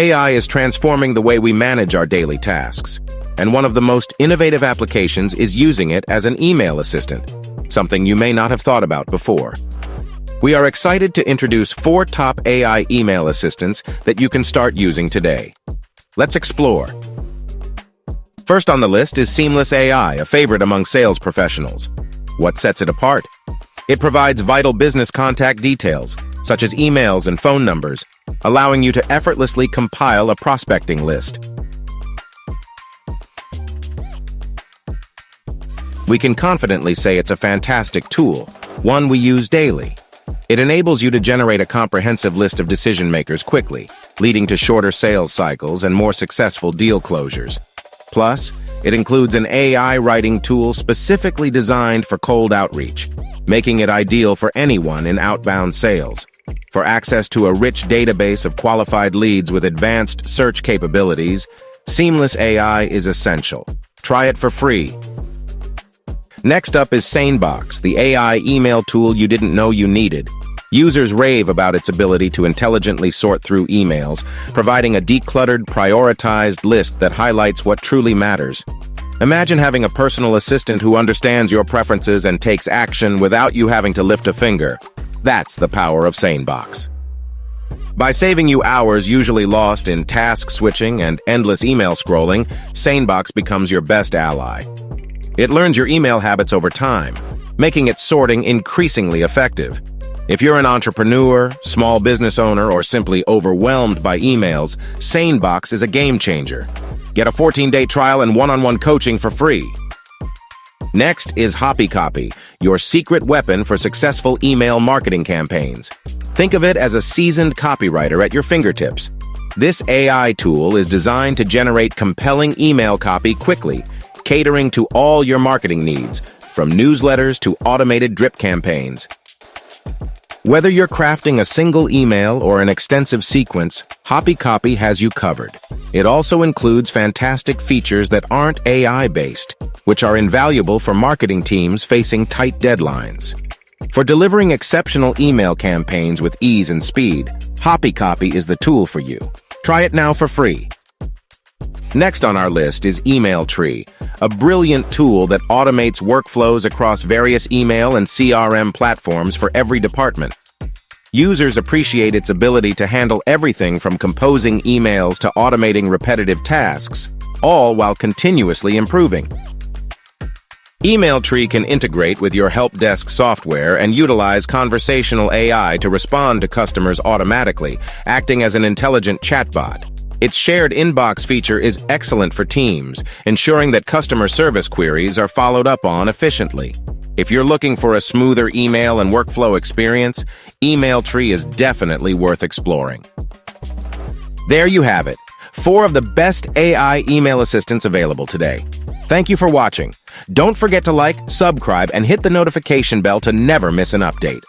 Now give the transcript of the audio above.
AI is transforming the way we manage our daily tasks, and one of the most innovative applications is using it as an email assistant, something you may not have thought about before. We are excited to introduce 4 top AI email assistants that you can start using today. Let's explore. First on the list is Seamless AI, a favorite among sales professionals. What sets it apart? It provides vital business contact details, such as emails and phone numbers, allowing you to effortlessly compile a prospecting list. We can confidently say it's a fantastic tool, one we use daily. It enables you to generate a comprehensive list of decision-makers quickly, leading to shorter sales cycles and more successful deal closures. Plus, it includes an AI writing tool specifically designed for cold outreach, making it ideal for anyone in outbound sales. For access to a rich database of qualified leads with advanced search capabilities, Seamless AI is essential. Try it for free. Next up is SaneBox, the AI email tool you didn't know you needed. Users rave about its ability to intelligently sort through emails, providing a decluttered, prioritized list that highlights what truly matters. Imagine having a personal assistant who understands your preferences and takes action without you having to lift a finger. That's the power of SaneBox. By saving you hours usually lost in task switching and endless email scrolling, SaneBox becomes your best ally. It learns your email habits over time, making its sorting increasingly effective. If you're an entrepreneur, small business owner, or simply overwhelmed by emails, SaneBox is a game changer. Get a 14-day trial and one-on-one coaching for free. Next is HoppyCopy, your secret weapon for successful email marketing campaigns. Think of it as a seasoned copywriter at your fingertips. This AI tool is designed to generate compelling email copy quickly, catering to all your marketing needs, from newsletters to automated drip campaigns. Whether you're crafting a single email or an extensive sequence, HoppyCopy has you covered. It also includes fantastic features that aren't AI-based, which are invaluable for marketing teams facing tight deadlines. For delivering exceptional email campaigns with ease and speed, HoppyCopy is the tool for you. Try it now for free. Next on our list is EmailTree, a brilliant tool that automates workflows across various email and CRM platforms for every department. Users appreciate its ability to handle everything from composing emails to automating repetitive tasks, all while continuously improving. EmailTree can integrate with your help desk software and utilize conversational AI to respond to customers automatically, acting as an intelligent chatbot. Its shared inbox feature is excellent for teams, ensuring that customer service queries are followed up on efficiently. If you're looking for a smoother email and workflow experience, EmailTree is definitely worth exploring. There you have it, 4 of the best AI email assistants available today. Thank you for watching. Don't forget to like, subscribe, and hit the notification bell to never miss an update.